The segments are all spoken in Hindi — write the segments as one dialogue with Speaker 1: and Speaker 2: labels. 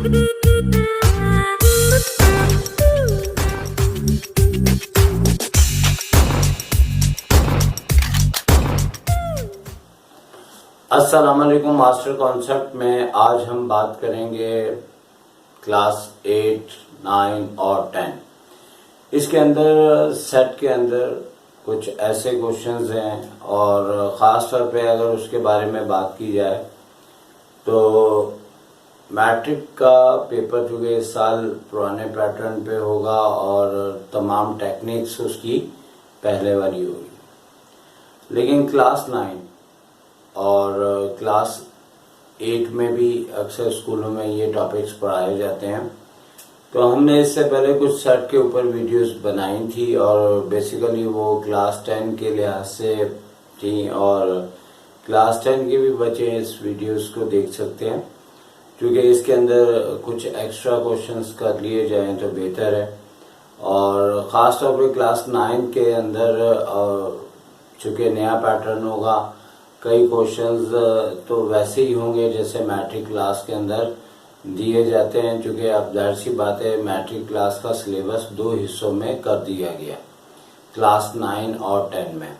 Speaker 1: अस्सलाम वालेकुम। मास्टर कॉन्सेप्ट में आज हम बात करेंगे क्लास 8, 9 और 10। इसके अंदर सेट के अंदर कुछ ऐसे क्वेश्चंस हैं और ख़ास तौर पे अगर उसके बारे में बात की जाए तो मैट्रिक का पेपर जो कि इस साल पुराने पैटर्न पे होगा और तमाम टेक्निक्स उसकी पहले वाली होगी, लेकिन क्लास 9 और क्लास 8 में भी अक्सर स्कूलों में ये टॉपिक्स पढ़ाए जाते हैं। तो हमने इससे पहले कुछ सेट के ऊपर वीडियोस बनाई थी और बेसिकली वो क्लास 10 के लिहाज से थी और क्लास 10 के भी बच्चे इस वीडियोस को देख सकते हैं, क्योंकि इसके अंदर कुछ एक्स्ट्रा क्वेश्चंस कर लिए जाएं तो बेहतर है। और ख़ास तौर पे क्लास 9 के अंदर चूँकि नया पैटर्न होगा, कई क्वेश्चंस तो वैसे ही होंगे जैसे मैट्रिक क्लास के अंदर दिए जाते हैं, क्योंकि अब जाहिर सी बात है मैट्रिक क्लास का सिलेबस 2 हिस्सों में कर दिया गया, क्लास 9 और 10 में।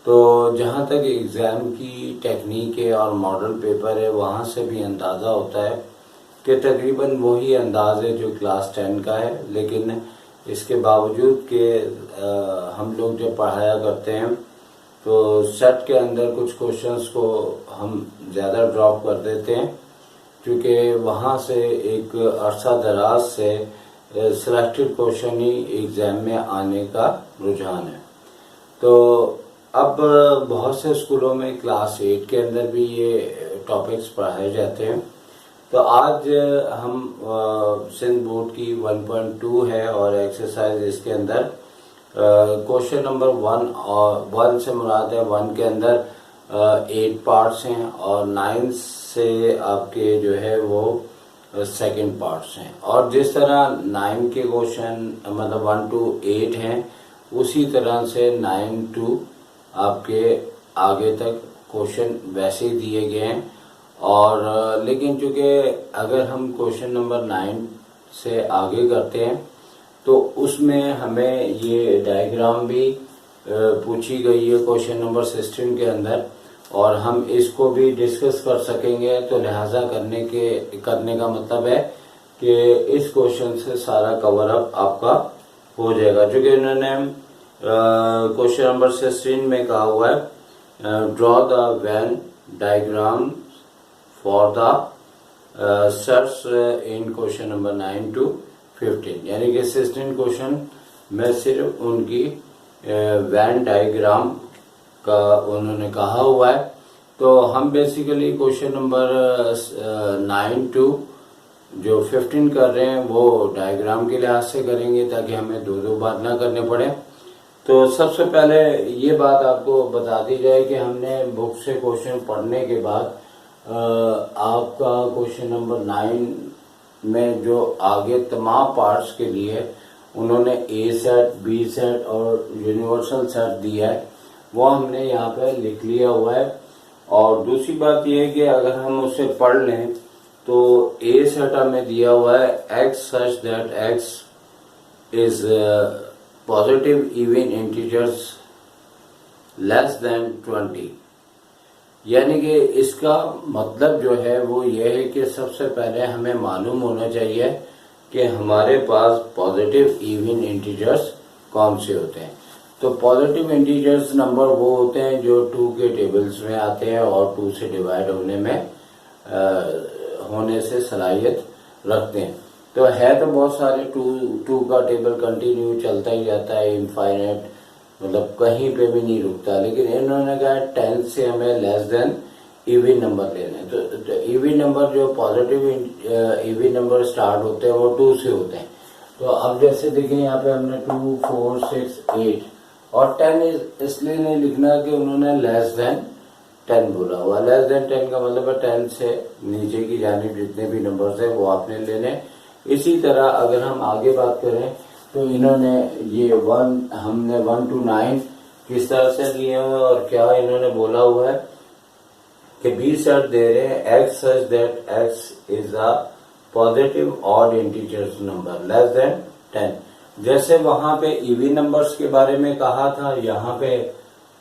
Speaker 1: तो जहाँ तक एग्ज़ाम की टेक्निक है और मॉडल पेपर है, वहाँ से भी अंदाज़ा होता है कि तकरीबन वही अंदाज है जो क्लास 10 का है, लेकिन इसके बावजूद कि हम लोग जो पढ़ाया करते हैं तो सेट के अंदर कुछ क्वेश्चंस को हम ज़्यादा ड्रॉप कर देते हैं, क्योंकि वहाँ से एक अरसा दराज से सिलेक्टेड क्वेश्चन ही एग्ज़ाम में आने का रुझान है। तो अब बहुत से स्कूलों में क्लास 8 के अंदर भी ये टॉपिक्स पढ़ाए जाते हैं। तो आज हम सिंध बोर्ड की 1.2 है और एक्सरसाइज इसके अंदर क्वेश्चन नंबर 1 और 1 से मुराद है 1 के अंदर 8 पार्ट्स हैं और 9 से आपके जो है वो सेकंड पार्ट्स हैं। और जिस तरह 9 के क्वेश्चन मतलब 1 to 8 हैं, उसी तरह से 9 to आपके आगे तक क्वेश्चन वैसे ही दिए गए हैं। और लेकिन चूँकि अगर हम क्वेश्चन नंबर 9 से आगे करते हैं तो उसमें हमें ये डायग्राम भी पूछी गई है क्वेश्चन नंबर 16 के अंदर, और हम इसको भी डिस्कस कर सकेंगे। तो लिहाजा करने का मतलब है कि इस क्वेश्चन से सारा कवर अप आपका हो जाएगा, क्योंकि इन्होंने क्वेश्चन नंबर 16 में कहा हुआ है draw the Venn diagram for the sets in question number 9 to 15, यानी कि 16 क्वेश्चन में सिर्फ उनकी वैन डायग्राम का उन्होंने कहा हुआ है। तो हम बेसिकली क्वेश्चन नंबर 9 to जो 15 कर रहे हैं वो डायग्राम के लिहाज से करेंगे ताकि हमें दो बार ना करने पड़े। तो सबसे पहले ये बात आपको बता दी जाए कि हमने बुक से क्वेश्चन पढ़ने के बाद आपका क्वेश्चन नंबर 9 में जो आगे तमाम पार्ट्स के लिए उन्होंने ए सेट, बी सेट और यूनिवर्सल सेट दिया है, वो हमने यहाँ पे लिख लिया हुआ है। और दूसरी बात यह है कि अगर हम उसे पढ़ लें तो ए सेट हमें दिया हुआ है x such that x is positive even integers less than 20, यानी कि इसका मतलब जो है वो ये है कि सबसे पहले हमें मालूम होना चाहिए कि हमारे पास पॉजिटिव इवन इंटीजर्स कौन से होते हैं। तो पॉजिटिव इंटीजर्स नंबर वो होते हैं जो 2 के टेबल्स में आते हैं और 2 से डिवाइड होने से सलाहियत रखते हैं। तो है तो बहुत सारे 2 का टेबल कंटिन्यू चलता ही जाता है, इनफाइनाइट, मतलब कहीं पे भी नहीं रुकता, लेकिन इन्होंने कहा 10 से हमें लेस देन इवन नंबर लेने। तो इवन नंबर जो पॉजिटिव इवन नंबर स्टार्ट होते हैं वो 2 से होते हैं। तो अब जैसे देखें यहाँ पे हमने 2, 4, 6, 8 और 10 इसलिए नहीं लिखना कि उन्होंने लेस देन 10 बोला हुआ। लेस देन 10 का मतलब है 10 से नीचे की जानिब जितने भी नंबर्स हैं वो आपने लेने। इसी तरह अगर हम आगे बात करें तो इन्होंने ये हमने 1 to 9 किस तरह से लिए हुए और क्या इन्होंने बोला हुआ है कि बी सेट दे रहे हैं x such that x is a positive odd integers number less than 10। जैसे वहां पे इवन नंबर्स के बारे में कहा था, यहाँ पे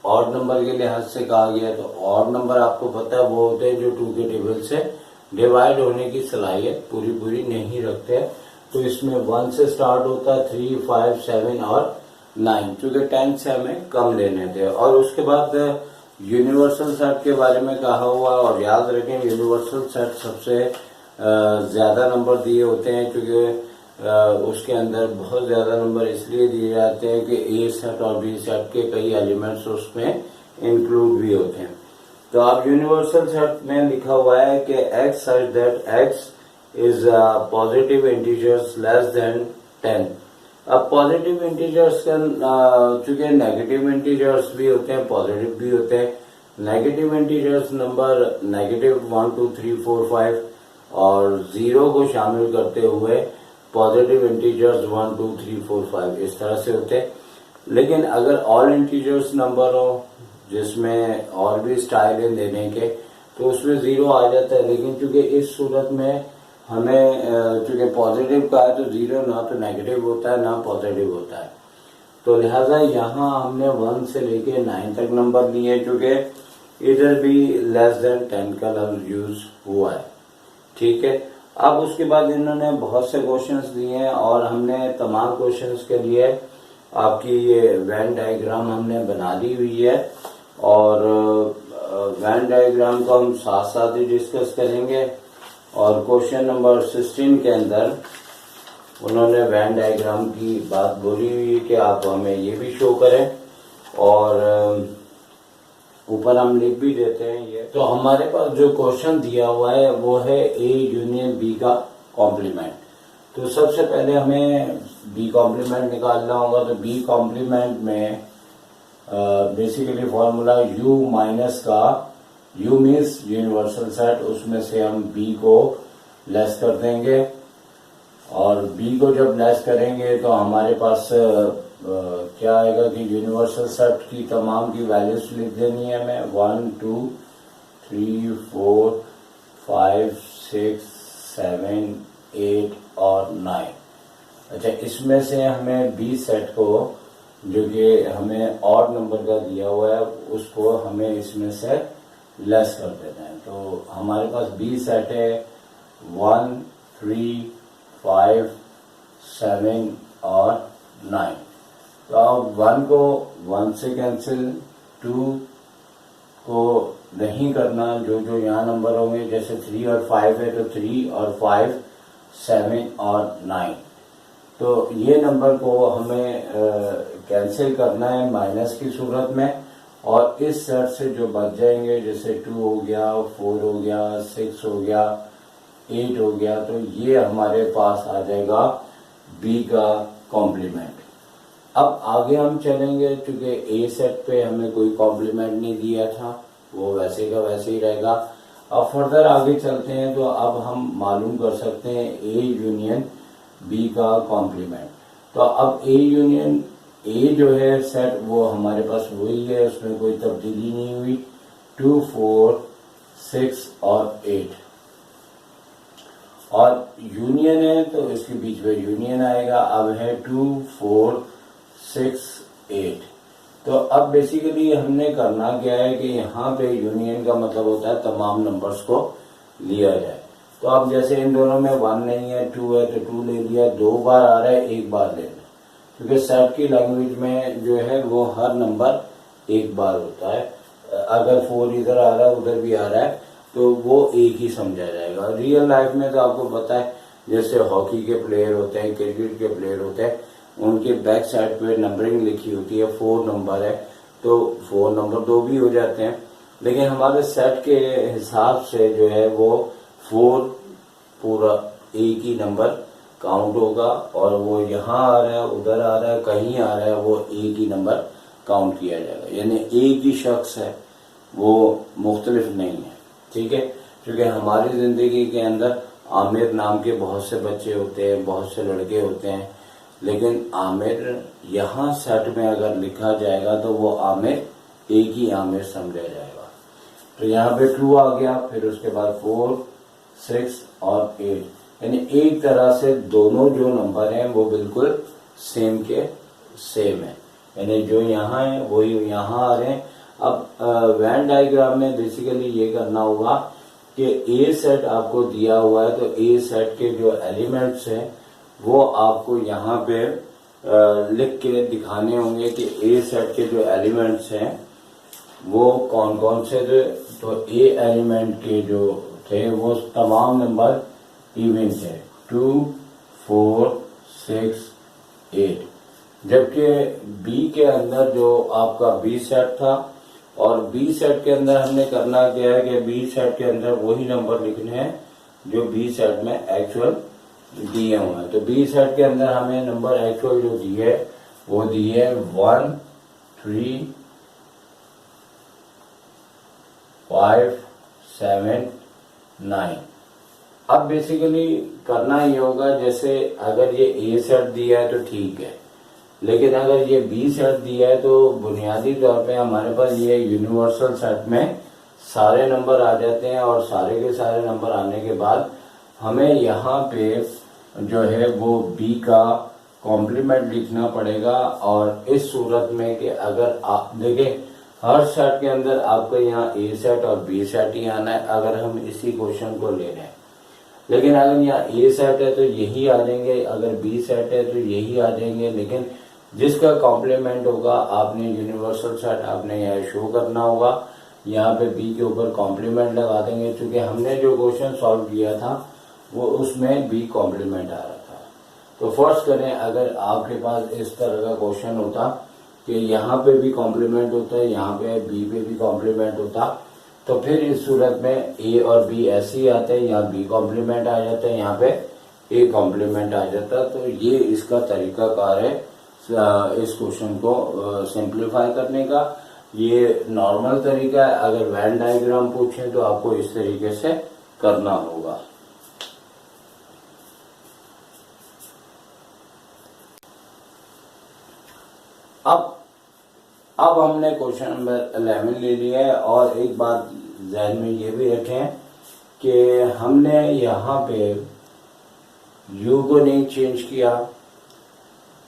Speaker 1: ऑड नंबर के लिहाज से कहा गया। तो ऑड नंबर आपको पता है वो होते हैं जो 2 के टेबल से डिवाइड होने की सलाहियत पूरी नहीं रखते हैं। तो इसमें 1 से स्टार्ट होता है, 3, 5, 7 और 9, क्योंकि 10 से हमें कम लेने थे। और उसके बाद यूनिवर्सल सेट के बारे में कहा हुआ, और याद रखें यूनिवर्सल सेट सबसे ज्यादा नंबर दिए होते हैं, क्योंकि उसके अंदर बहुत ज्यादा नंबर इसलिए दिए जाते हैं कि ए सेट और बी सेट के कई एलिमेंट्स उसमें इंक्लूड भी होते हैं। तो आप यूनिवर्सल सेट में लिखा हुआ है कि x such that x is positive integers less than 10। अब पॉजिटिव इंटीजर्स का चूंकि नेगेटिव इंटीजर्स भी होते हैं, पॉजिटिव भी होते हैं। नेगेटिव इंटीजर्स नंबर नेगेटिव 1, 2, 3, 4, 5 और 0 को शामिल करते हुए पॉजिटिव इंटीजर्स 1, 2, 3, 4, 5 इस तरह से होते हैं। लेकिन अगर ऑल इंटीजर्स नंबर हो जिसमें और भी स्टाइल है देने के, तो उसमें 0 आ जाता है। लेकिन चूंकि इस सूरत में हमें चूंकि पॉजिटिव का है तो 0 ना तो नेगेटिव होता है ना पॉजिटिव होता है। तो लिहाजा यहाँ हमने 1 से लेके 9 तक नंबर लिए, चूंकि इधर भी लेस देन 10 का लफ्ज यूज हुआ है। ठीक है। अब उसके बाद इन्होंने बहुत से क्वेश्चंस दिए हैं और हमने तमाम क्वेश्चंस के लिए आपकी ये वेन डायग्राम हमने बना ली हुई है, और वेन डायग्राम को हम साथ साथ ही डिस्कस करेंगे। और क्वेश्चन नंबर 16 के अंदर उन्होंने वेन डायग्राम की बात बोली हुई है कि आप हमें ये भी शो करें, और ऊपर हम लिख भी देते हैं ये। तो हमारे पास जो क्वेश्चन दिया हुआ है वो है ए यूनियन बी का कॉम्प्लीमेंट। तो सबसे पहले हमें बी कॉम्प्लीमेंट निकालना होगा। तो बी कॉम्प्लीमेंट में बेसिकली फॉर्मूला यू माइनस का, यू मीन्स यूनिवर्सल सेट, उसमें से हम बी को लेस कर देंगे, और बी को जब लेस करेंगे तो हमारे पास क्या आएगा कि यूनिवर्सल सेट की तमाम की वैल्यूज लिख देनी है हमें। 1, 2, 3, 4, 5, 6, 7, 8 और 9। अच्छा, इसमें से हमें बी सेट को, जो कि हमें ऑड नंबर का दिया हुआ है, उसको हमें इसमें से लेस कर देना है। तो हमारे पास बी सेट है 1, 3, 5, 7 और 9। तो अब 1 को 1 से कैंसिल, 2 को नहीं करना, जो जो यहाँ नंबर होंगे, जैसे 3 और 5 है तो 3 और 5, 7 और 9। तो ये नंबर को हमें कैंसिल करना है माइनस की सूरत में, और इस सेट से जो बच जाएंगे, जैसे 2 हो गया, 4 हो गया, 6 हो गया, 8 हो गया, तो ये हमारे पास आ जाएगा बी का कॉम्प्लीमेंट। अब आगे हम चलेंगे, क्योंकि ए सेट पे हमें कोई कॉम्प्लीमेंट नहीं दिया था, वो वैसे का वैसे ही रहेगा। अब फर्दर आगे चलते हैं तो अब हम मालूम कर सकते हैं ए यूनियन बी का कॉम्प्लीमेंट। तो अब ए यूनियन ए जो है सेट, वो हमारे पास वही है, उसमें कोई तब्दीली नहीं हुई। 2, 4, 6 और 8, और यूनियन है तो इसके बीच में यूनियन आएगा। अब है 2, 4, 6, 8। तो अब बेसिकली हमने करना क्या है कि यहाँ पे यूनियन का मतलब होता है तमाम नंबर्स को लिया जाए। तो अब जैसे इन दोनों में 1 नहीं है, 2 है, तो 2 ले लिया। 2 बार आ रहा है, 1 बार लेना, क्योंकि सेट की लैंग्वेज में जो है वो हर नंबर 1 बार होता है। अगर 4 इधर आ रहा है, उधर भी आ रहा है, तो वो एक ही समझा जाएगा। रियल लाइफ में तो आपको पता है, जैसे हॉकी के प्लेयर होते हैं, क्रिकेट के प्लेयर होते हैं, उनके बैक साइड पे नंबरिंग लिखी होती है, 4 नंबर है, तो 4 नंबर 2 भी हो जाते हैं। लेकिन हमारे सेट के हिसाब से जो है वो 4 पूरा एक ही नंबर काउंट होगा, और वो यहाँ आ रहा है, उधर आ रहा है, कहीं आ रहा है, वो एक ही नंबर काउंट किया जाएगा। यानी एक ही शख्स है, वो मुख्तलिफ नहीं है। ठीक है, क्योंकि हमारी जिंदगी के अंदर आमिर नाम के बहुत से बच्चे होते हैं, बहुत से लड़के होते हैं, लेकिन आमिर यहाँ सेट में अगर लिखा जाएगा तो वो आमिर एक ही आमिर समझा जाएगा। तो यहाँ पे 2 आ गया, फिर उसके बाद 4, 6 और 8। यानी एक तरह से दोनों जो नंबर हैं वो बिल्कुल सेम के सेम है, यानी जो यहाँ है वही यहाँ आ रहे हैं। अब वेन डायग्राम में बेसिकली ये करना होगा कि ए सेट आपको दिया हुआ है, तो ए सेट के जो एलिमेंट्स हैं वो आपको यहाँ पे लिख के दिखाने होंगे कि ए सेट के जो एलिमेंट्स हैं वो कौन कौन से थे। तो ए एलिमेंट के जो थे वो तमाम नंबर इवन थे, 2, 4, 6, 8। जबकि बी के अंदर जो आपका बी सेट था, और बी सेट के अंदर हमने करना क्या है कि बी सेट के अंदर वही नंबर लिखने हैं जो बी सेट में एक्चुअल दिए हुए हैं। तो बी सेट के अंदर हमें नंबर एक्चुअल जो दिए वो दिए 1, 3, 5, 7, 9। अब बेसिकली करना ये होगा, जैसे अगर ये ए सेट दिया है तो ठीक है, लेकिन अगर ये बी सेट दिया है तो बुनियादी तौर पे हमारे पास ये यूनिवर्सल सेट में सारे नंबर आ जाते हैं, और सारे के सारे नंबर आने के बाद हमें यहाँ पे जो है वो बी का कॉम्प्लीमेंट लिखना पड़ेगा। और इस सूरत में कि अगर आप देखें हर सेट के अंदर आपको यहाँ ए सेट और बी सेट ही आना है अगर हम इसी क्वेश्चन को ले रहे हैं, लेकिन अगर यहाँ ए सेट है तो यही आ जाएंगे, अगर बी सेट है तो यही आ जाएंगे, लेकिन जिसका कॉम्प्लीमेंट होगा आपने यूनिवर्सल सेट आपने यहाँ शो करना होगा। यहाँ पे बी के ऊपर कॉम्प्लीमेंट लगा देंगे, क्योंकि हमने जो क्वेश्चन सॉल्व किया था वो उसमें बी कॉम्प्लीमेंट आ रहा था। तो फर्स्ट करें, अगर आपके पास इस तरह का क्वेश्चन होता कि यहाँ पे भी कॉम्प्लीमेंट होता है, यहाँ पे बी पे भी कॉम्प्लीमेंट होता, तो फिर इस सूरत में ए और बी ऐसे ही आते हैं, यहाँ बी कॉम्प्लीमेंट आ जाता है, यहाँ पे ए कॉम्प्लीमेंट आ जाता। तो ये इसका तरीकाकार है इस क्वेश्चन को सिंप्लीफाई करने का। ये नॉर्मल तरीका है, अगर वेन डायग्राम पूछे तो आपको इस तरीके से करना होगा। अब हमने क्वेश्चन नंबर 11 ले लिया है, और एक बात ध्यान में ये भी रखें कि हमने यहाँ पे u को नहीं चेंज किया,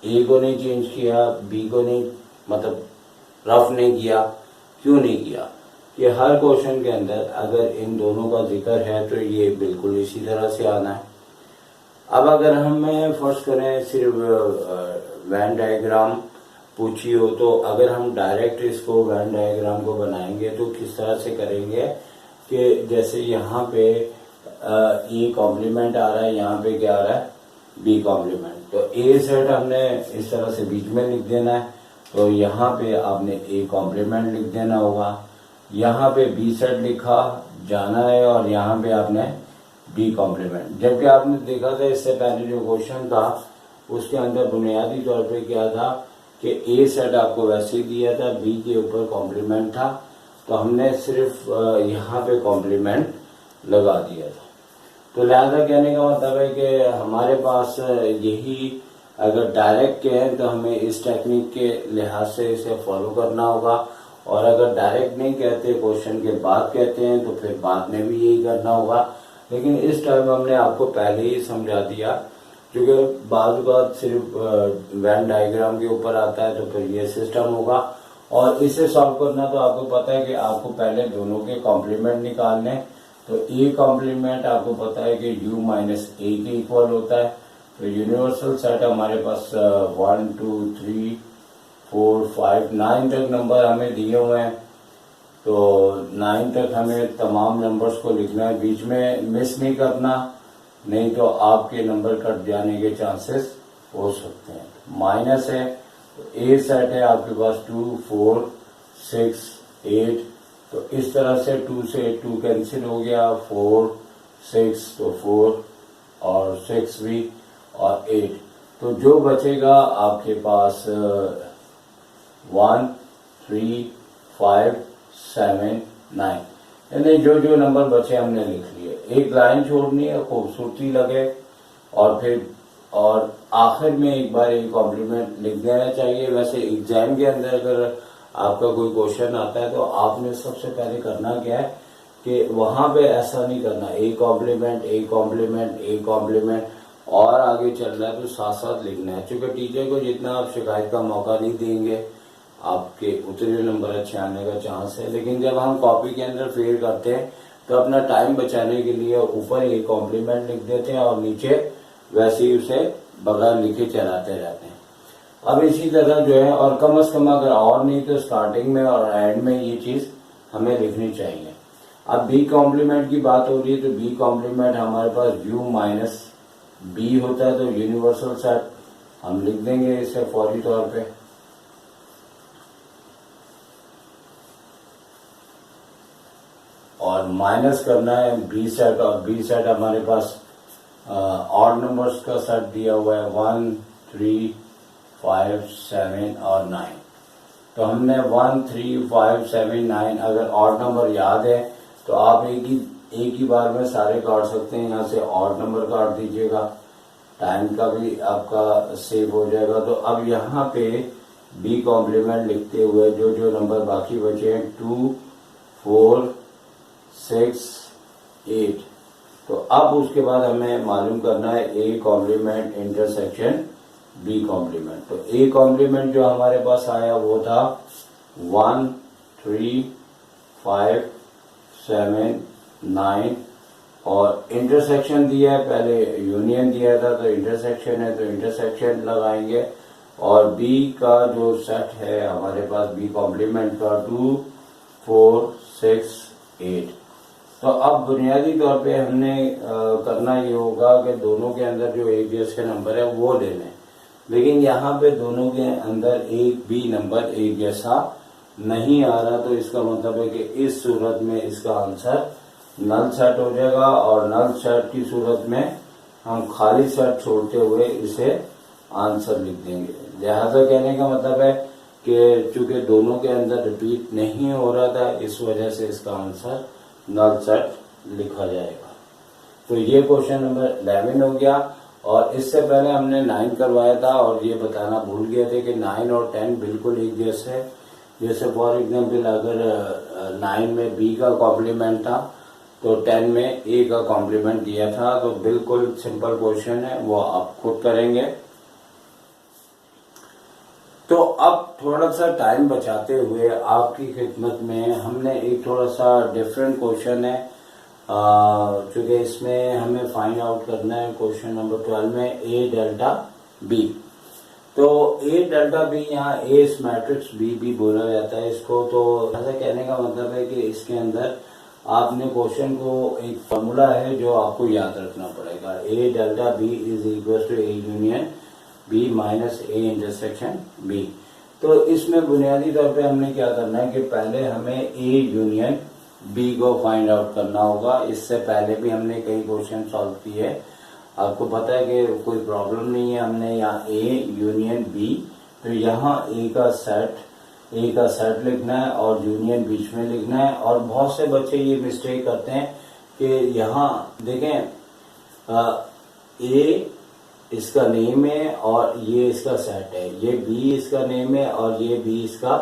Speaker 1: ए को नहीं चेंज किया, बी को नहीं मतलब रफ नहीं किया। क्यों नहीं किया? कि हर क्वेश्चन के अंदर अगर इन दोनों का जिक्र है तो ये बिल्कुल इसी तरह से आना है। अब अगर हमें फर्स्ट करें सिर्फ वेन डायग्राम पूछी हो, तो अगर हम डायरेक्ट इसको वेन डायग्राम को बनाएंगे तो किस तरह से करेंगे कि जैसे यहाँ पे ए कॉम्प्लीमेंट आ रहा है, यहाँ पे क्या आ रहा है बी कॉम्प्लीमेंट, तो ए सेट हमने इस तरह से बीच में लिख देना है, तो यहाँ पे आपने ए कॉम्प्लीमेंट लिख देना होगा, यहाँ पे बी सेट लिखा जाना है, और यहाँ पे आपने बी कॉम्प्लीमेंट। जबकि आपने देखा था इससे पहले जो क्वेश्चन था उसके अंदर बुनियादी तौर पे क्या था कि ए सेट आपको वैसे ही दिया था, बी के ऊपर कॉम्प्लीमेंट था, तो हमने सिर्फ यहाँ पे कॉम्प्लीमेंट लगा दिया था। तो लिहाजा कहने का मतलब है कि हमारे पास यही अगर डायरेक्ट के हैं तो हमें इस टेक्निक के लिहाज से इसे फॉलो करना होगा, और अगर डायरेक्ट नहीं कहते क्वेश्चन के बाद कहते हैं तो फिर बाद में भी यही करना होगा। लेकिन इस टाइम हमने आपको पहले ही समझा दिया, क्योंकि बाद बात सिर्फ वेन डायग्राम के ऊपर आता है, तो फिर ये सिस्टम होगा। और इसे सॉल्व करना तो आपको पता है कि आपको पहले दोनों के कॉम्प्लीमेंट निकालने, तो ए कॉम्प्लीमेंट आपको पता है कि u माइनस ए के इक्वल होता है। तो यूनिवर्सल सेट हमारे पास 1, 2, 3, 4, 5, 9 तक नंबर हमें दिए हुए हैं, तो 9 तक हमें तमाम नंबर्स को लिखना है, बीच में मिस नहीं करना, नहीं तो आपके नंबर कट जाने के चांसेस हो सकते हैं। माइनस है तो ए सेट है आपके पास 2, 4, 6, 8, तो इस तरह से 2 से 2 कैंसिल हो गया, 4, 6 तो 4 और 6 भी और 8, तो जो बचेगा आपके पास 1, 3, 5, 7, 9, यानी जो जो नंबर बचे हमने लिख लिए। एक लाइन छोड़नी है खूबसूरती लगे, और फिर और आखिर में एक बार एक कॉम्प्लीमेंट लिख देना चाहिए। वैसे एग्जाम के अंदर अगर आपका कोई क्वेश्चन आता है तो आपने सबसे पहले करना क्या है कि वहां पे ऐसा नहीं करना, A complement A complement A complement और आगे चल रहा है तो साथ साथ लिखना है। क्योंकि टीचर को जितना आप शिकायत का मौका नहीं देंगे आपके उतने नंबर अच्छे आने का चांस है। लेकिन जब हम कॉपी के अंदर फेल करते हैं तो अपना टाइम बचाने के लिए ऊपर ए कॉम्प्लीमेंट लिख देते हैं और नीचे वैसे ही उसे बगैर लिखे चलाते रहते हैं। अब इसी तरह जो है, और कम से कम अगर और नहीं तो स्टार्टिंग में और एंड में ये चीज हमें लिखनी चाहिए। अब बी कॉम्प्लीमेंट की बात हो रही है तो बी कॉम्प्लीमेंट हमारे पास यू माइनस बी होता है, तो यूनिवर्सल सेट हम लिख देंगे इसे फौरी तौर पे। और माइनस करना है बी सेट, और बी सेट हमारे पास ऑड नंबर्स का सेट दिया हुआ है 1 3 5 7 और 9। तो हमने 1 3 5 7 9 अगर ऑड नंबर याद है तो आप एक ही बार में सारे काट सकते हैं। यहाँ से ऑड नंबर काट दीजिएगा, टाइम का भी आपका सेव हो जाएगा। तो अब यहाँ पे बी कॉम्प्लीमेंट लिखते हुए जो जो नंबर बाकी बचे हैं 2 4 6 8, तो अब उसके बाद हमें मालूम करना है A complement intersection B complement. तो ए कॉम्प्लीमेंट जो हमारे पास आया वो था 1 3 5 7 9 और इंटरसेक्शन दिया है, पहले यूनियन दिया था तो इंटरसेक्शन है तो इंटरसेक्शन लगाएंगे। और बी का जो सेट है हमारे पास बी कॉम्प्लीमेंट का 2 4 6 8। तो अब बुनियादी तौर पे हमने करना ये होगा कि दोनों के अंदर जो एबीएस के नंबर है वो ले लें। लेकिन यहाँ पे दोनों के अंदर एक भी नंबर एक जैसा नहीं आ रहा, तो इसका मतलब है कि इस सूरत में इसका आंसर नल सेट हो जाएगा। और नल सेट की सूरत में हम खाली सेट छोड़ते हुए इसे आंसर लिख देंगे। लिहाजा कहने का मतलब है कि चूंकि दोनों के अंदर रिपीट नहीं हो रहा था इस वजह से इसका आंसर नल सेट लिखा जाएगा। तो ये क्वेश्चन नंबर 11 हो गया। और इससे पहले हमने 9 करवाया था और ये बताना भूल गए थे कि 9 और 10 बिल्कुल एक जैसे है। जैसे फॉर एग्जाम्पल अगर 9 में बी का कॉम्प्लीमेंट था तो 10 में ए का कॉम्प्लीमेंट दिया था। तो बिल्कुल सिंपल क्वेश्चन है, वो आप खुद करेंगे। तो अब थोड़ा सा टाइम बचाते हुए आपकी खिदमत में हमने एक थोड़ा सा डिफरेंट क्वेश्चन है, क्योंकि इसमें हमें फाइंड आउट करना है क्वेश्चन नंबर 12 में ए डेल्टा बी। तो ए डेल्टा बी यहाँ ए इस मैट्रिक्स बी भी बोला जाता है इसको। तो ऐसा कहने का मतलब है कि इसके अंदर आपने क्वेश्चन को एक फॉर्मूला है जो आपको याद रखना पड़ेगा। A delta B is equal to A union B minus A intersection B. तो इसमें बुनियादी तौर पे हमने क्या करना है कि पहले हमें ए यूनियन बी को फाइंड आउट करना होगा। इससे पहले भी हमने कई क्वेश्चन सॉल्व किए, आपको पता है कि कोई प्रॉब्लम नहीं है। हमने यहाँ ए यूनियन बी, तो यहाँ ए का सेट लिखना है और यूनियन बीच में लिखना है। और बहुत से बच्चे ये मिस्टेक करते हैं कि यहाँ देखें ए इसका नेम है और ये इसका सेट है, ये बी इसका नेम है और ये बी इसका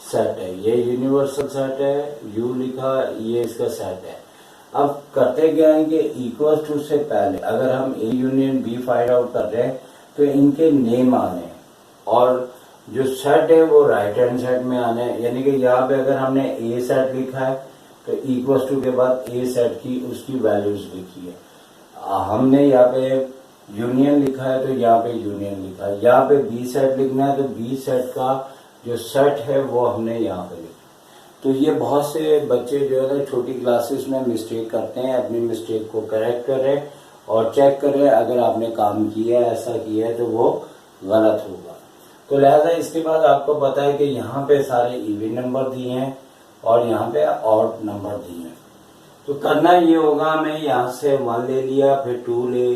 Speaker 1: सेट है, ये यूनिवर्सल सेट है, यू लिखा, ये इसका सेट है। अब करते क्या है कि इक्वल टू से पहले अगर हम A union B find out कर रहे हैं तो इनके नेम आने और जो सेट है वो राइट हैंड साइड में आने। यानी कि यहाँ पे अगर हमने ए सेट लिखा है तो इक्वल टू के बाद ए सेट की उसकी वैल्यूज लिखी है। हमने यहाँ पे यूनियन लिखा है तो यहाँ पे यूनियन लिखा है। यहाँ पे बी सेट लिखना है तो बी सेट का जो सेट है वो हमने यहाँ पे लिखा। तो ये बहुत से बच्चे जो है छोटी क्लासेस में मिस्टेक करते हैं, अपनी मिस्टेक को करेक्ट करें और चेक करें अगर आपने काम किया है ऐसा किया है तो वो गलत होगा। तो लिहाजा इसके बाद आपको पता है कि यहाँ पे सारे इवन नंबर दिए हैं और यहाँ पे ऑड नंबर दिए हैं। तो करना ये होगा, हमें यहाँ से 1 ले लिया, फिर 2 ले,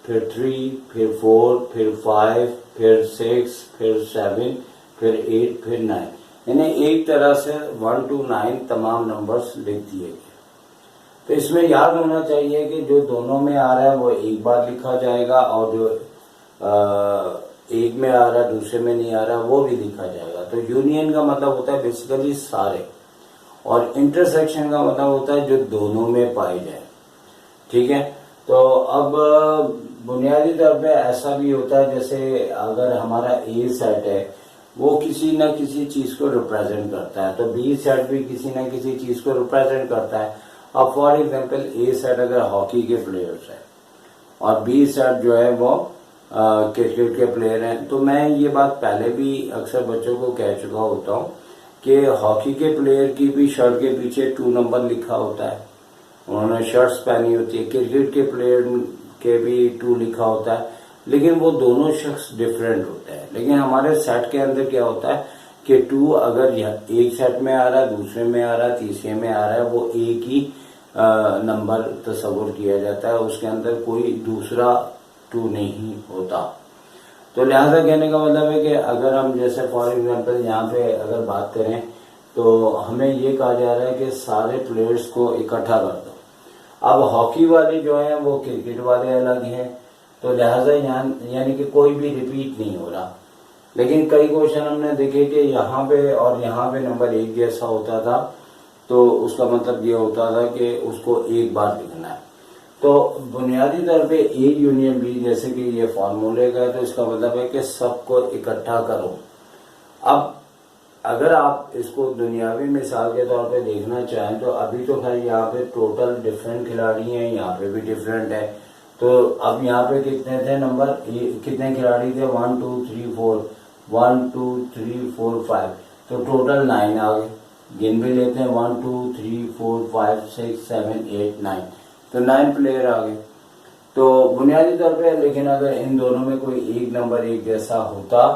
Speaker 1: फिर 3, फिर 4, फिर 5, फिर 6, फिर 7, फिर 8, फिर 9, यानी एक तरह से 1 to 9 तमाम नंबर्स लिख दिए गए। तो इसमें याद होना चाहिए कि जो दोनों में आ रहा है वो एक बार लिखा जाएगा और जो एक में आ रहा है दूसरे में नहीं आ रहा वो भी लिखा जाएगा। तो यूनियन का मतलब होता है बेसिकली सारे, और इंटरसेक्शन का मतलब होता है जो दोनों में पाई जाए। ठीक है, तो अब बुनियादी तौर पे ऐसा भी होता है जैसे अगर हमारा ए सेट है वो किसी ना किसी चीज को रिप्रेजेंट करता है, तो बी सेट भी किसी ना किसी चीज को रिप्रेजेंट करता है। अब फॉर एग्जांपल ए सेट अगर हॉकी के प्लेयर्स है और बी सेट जो है वो क्रिकेट के प्लेयर हैं, तो मैं ये बात पहले भी अक्सर बच्चों को कह चुका होता हूँ कि हॉकी के प्लेयर की भी शर्ट के पीछे 2 नंबर लिखा होता है, उन्होंने शर्ट्स पहनी होती है। क्रिकेट के प्लेयर के भी 2 लिखा होता है, लेकिन वो दोनों शख्स डिफरेंट होते हैं। लेकिन हमारे सेट के अंदर क्या होता है कि 2 अगर एक सेट में आ रहा है, दूसरे में आ रहा है, तीसरे में आ रहा है, वो एक ही नंबर तस्वुर किया जाता है, उसके अंदर कोई दूसरा 2 नहीं होता। तो लिहाजा कहने का मतलब है कि अगर हम जैसे फॉर एग्जांपल यहाँ पे अगर बात करें तो हमें ये कहा जा रहा है कि सारे प्लेयर्स को इकट्ठा कर दो। अब हॉकी वाले जो हैं वो क्रिकेट वाले अलग हैं, तो लिहाजा यानी कि कोई भी रिपीट नहीं हो रहा। लेकिन कई क्वेश्चन हमने देखे कि यहाँ पे और यहाँ पे नंबर एक जैसा होता था, तो उसका मतलब ये होता था कि उसको एक बार लिखना है। तो बुनियादी तौर पे ए यूनियन बी जैसे कि ये फॉर्मूले का है, तो इसका मतलब है कि सबको इकट्ठा करो। अब अगर आप इसको दुनियावी मिसाल के तौर पे देखना चाहें तो अभी तो खैर यहाँ पे टोटल डिफरेंट खिलाड़ी हैं, यहाँ पे भी डिफरेंट है। तो अब यहाँ पे कितने थे नंबर, कितने खिलाड़ी थे, 1 2 3 4, 1 2 3 4 5, तो टोटल 9 आ गए। गिन भी लेते हैं 1 2 3 4 5 6 7 8 9, तो 9 प्लेयर आ गए। तो बुनियादी तौर पे लेकिन अगर इन दोनों में कोई एक नंबर एक जैसा होता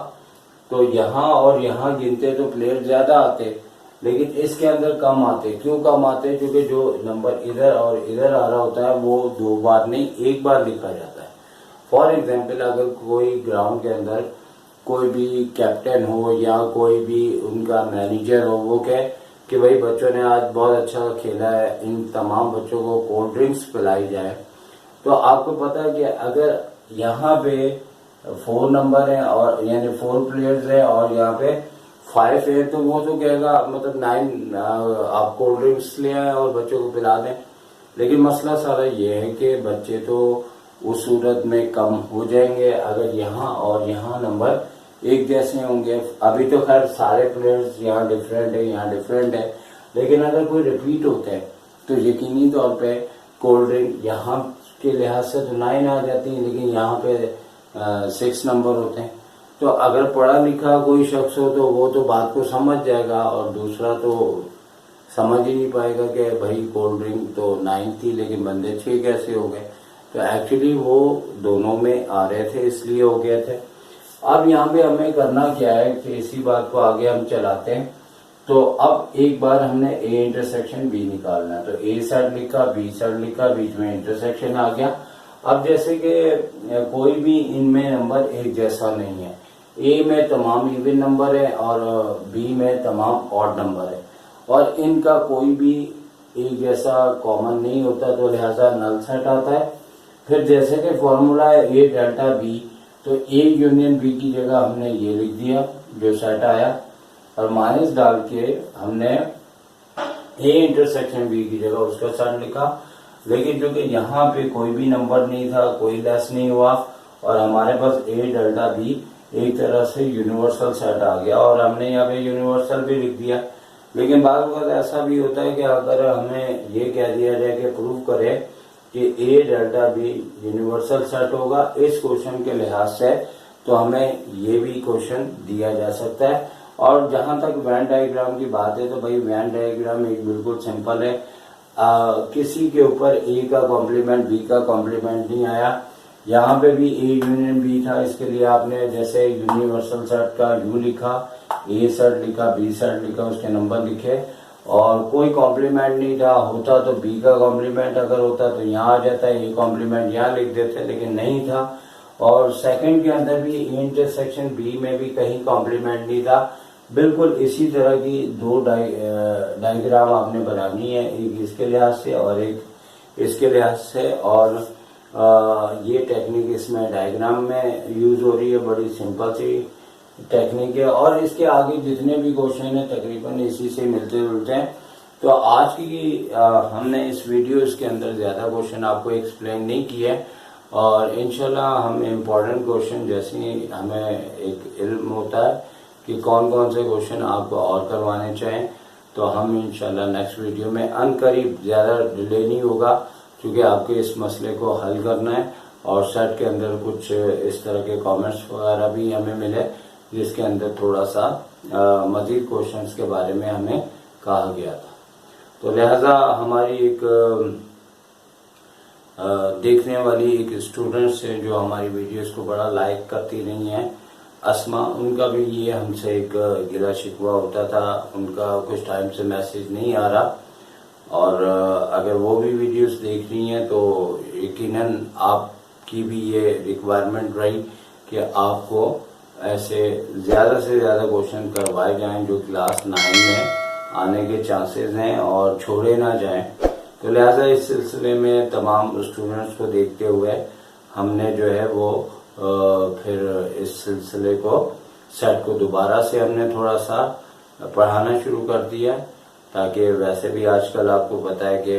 Speaker 1: तो यहाँ और यहाँ गिनते तो प्लेयर ज्यादा आते, लेकिन इसके अंदर कम आते। क्यों कम आते? क्योंकि जो नंबर इधर और इधर आ रहा होता है वो 2 बार नहीं 1 बार लिखा जाता है। फॉर एग्जाम्पल अगर कोई ग्राउंड के अंदर कोई भी कैप्टन हो या कोई भी उनका मैनेजर हो, वो कहे कि भाई बच्चों ने आज बहुत अच्छा खेला है, इन तमाम बच्चों को कोल्ड ड्रिंक्स पिलाई जाए, तो आपको पता है कि अगर यहाँ पे 4 नंबर है और यानी 4 प्लेयर्स है और यहाँ पे 5 है, तो वो तो कहेगा मतलब 9 आप कोल्ड ड्रिंक्स ले आए और बच्चों को पिला दें। लेकिन मसला सारा ये है कि बच्चे तो उस सूरत में कम हो जाएंगे अगर यहाँ और यहाँ नंबर एक जैसे होंगे। अभी तो खैर सारे प्लेयर्स यहाँ डिफरेंट है, यहाँ डिफरेंट है, लेकिन अगर कोई रिपीट होता है तो यकीनी तौर पे कोल्ड ड्रिंक यहाँ के लिहाज से तो 9 आ जाती है, लेकिन यहाँ पे 6 नंबर होते हैं। तो अगर पढ़ा लिखा कोई शख्स हो तो वो तो बात को समझ जाएगा और दूसरा तो समझ ही नहीं पाएगा कि भाई कोल्ड ड्रिंक तो 9 थी लेकिन बंदे 6 कैसे हो गए। तो एक्चुअली वो दोनों में आ रहे थे इसलिए हो गए थे। अब यहाँ पे हमें करना क्या है कि इसी बात को आगे हम चलाते हैं। तो अब एक बार हमने ए इंटरसेक्शन बी निकालना है, तो ए साइड लिखा, बी साइड लिखा, बीच में इंटरसेक्शन आ गया। अब जैसे कि कोई भी इनमें नंबर एक जैसा नहीं है, ए में तमाम इवन नंबर है और बी में तमाम ऑड नंबर है और इनका कोई भी एक जैसा कॉमन नहीं होता, तो लिहाजा नल सेट आता है। फिर जैसे कि फॉर्मूला है ए डेल्टा बी, तो ए यूनियन बी की जगह हमने ये लिख दिया जो सेट आया और माइनस डाल के हमने ए इंटरसेक्शन बी की जगह उसका सेट लिखा। लेकिन क्योंकि यहाँ पे कोई भी नंबर नहीं था, कोई लेस नहीं हुआ और हमारे पास ए डेल्टा बी एक तरह से यूनिवर्सल सेट आ गया और हमने यहाँ पे यूनिवर्सल भी लिख दिया। लेकिन बाद वक्त ऐसा भी होता है कि अगर हमें ये कह दिया जाए कि प्रूव करें कि ए डेल्टा बी यूनिवर्सल सेट होगा इस क्वेश्चन के लिहाज से, तो हमें ये भी क्वेश्चन दिया जा सकता है। और जहां तक वैन डायग्राम की बात है तो भाई वैन डायग्राम एक बिल्कुल सिंपल है, किसी के ऊपर ए का कॉम्प्लीमेंट बी का कॉम्प्लीमेंट नहीं आया। यहाँ पे भी ए यूनियन बी था, इसके लिए आपने जैसे यूनिवर्सल सेट का यू लिखा, ए सेट लिखा, बी सेट लिखा, उसके नंबर लिखे और कोई कॉम्प्लीमेंट नहीं था। होता तो बी का कॉम्प्लीमेंट अगर होता तो यहाँ आ जाता है, ए कॉम्प्लीमेंट यहाँ लिख देते, लेकिन नहीं था। और सेकंड के अंदर भी इंटरसेक्शन बी में भी कहीं कॉम्प्लीमेंट नहीं था। बिल्कुल इसी तरह की 2 डायग्राम आपने बनानी है, एक इसके लिहाज से और एक इसके लिहाज से। और ये टेक्निक इसमें डायग्राम में यूज हो रही है, बड़ी सिंपल सी टेक्निक है और इसके आगे जितने भी क्वेश्चन है तकरीबन इसी से मिलते जुलते हैं। तो आज की हमने इस वीडियोस के अंदर ज़्यादा क्वेश्चन आपको एक्सप्लेन नहीं किया है, और इंशाल्लाह हम इम्पोर्टेंट क्वेश्चन जैसे ही हमें एक इल्म होता है कि कौन कौन से क्वेश्चन आपको और करवाने चाहें, तो हम इंशाल्लाह नेक्स्ट वीडियो में अनकरीब, ज़्यादा डिले नहीं होगा क्योंकि आपके इस मसले को हल करना है। और सेट के अंदर कुछ इस तरह के कमेंट्स वगैरह भी हमें मिले जिसके अंदर थोड़ा सा मज़ीद क्वेश्चंस के बारे में हमें कहा गया था। तो लिहाजा हमारी एक देखने वाली एक स्टूडेंट्स है जो हमारी वीडियोस को बड़ा लाइक करती रही हैं, अस्मा, उनका भी ये हमसे एक गिला शिकवा होता था, उनका कुछ टाइम से मैसेज नहीं आ रहा, और अगर वो भी वीडियोस देख रही हैं तो यकीनन आपकी भी ये रिक्वायरमेंट रही कि आपको ऐसे ज़्यादा से ज़्यादा क्वेश्चन करवाए जाएं जो क्लास 9 में आने के चांसेस हैं और छोड़े ना जाएं। तो लिहाजा इस सिलसिले में तमाम स्टूडेंट्स को देखते हुए हमने जो है वो फिर इस सिलसिले को सेट को दोबारा से हमने थोड़ा सा पढ़ाना शुरू कर दिया, ताकि वैसे भी आजकल आपको पता है कि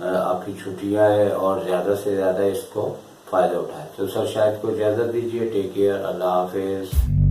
Speaker 1: आपकी छुट्टियां हैं और ज़्यादा से ज़्यादा इसको फ़ायदा उठाए। तो सर शायद को इजाज़त दीजिए। टेक केयर, अल्लाह हाफिज़।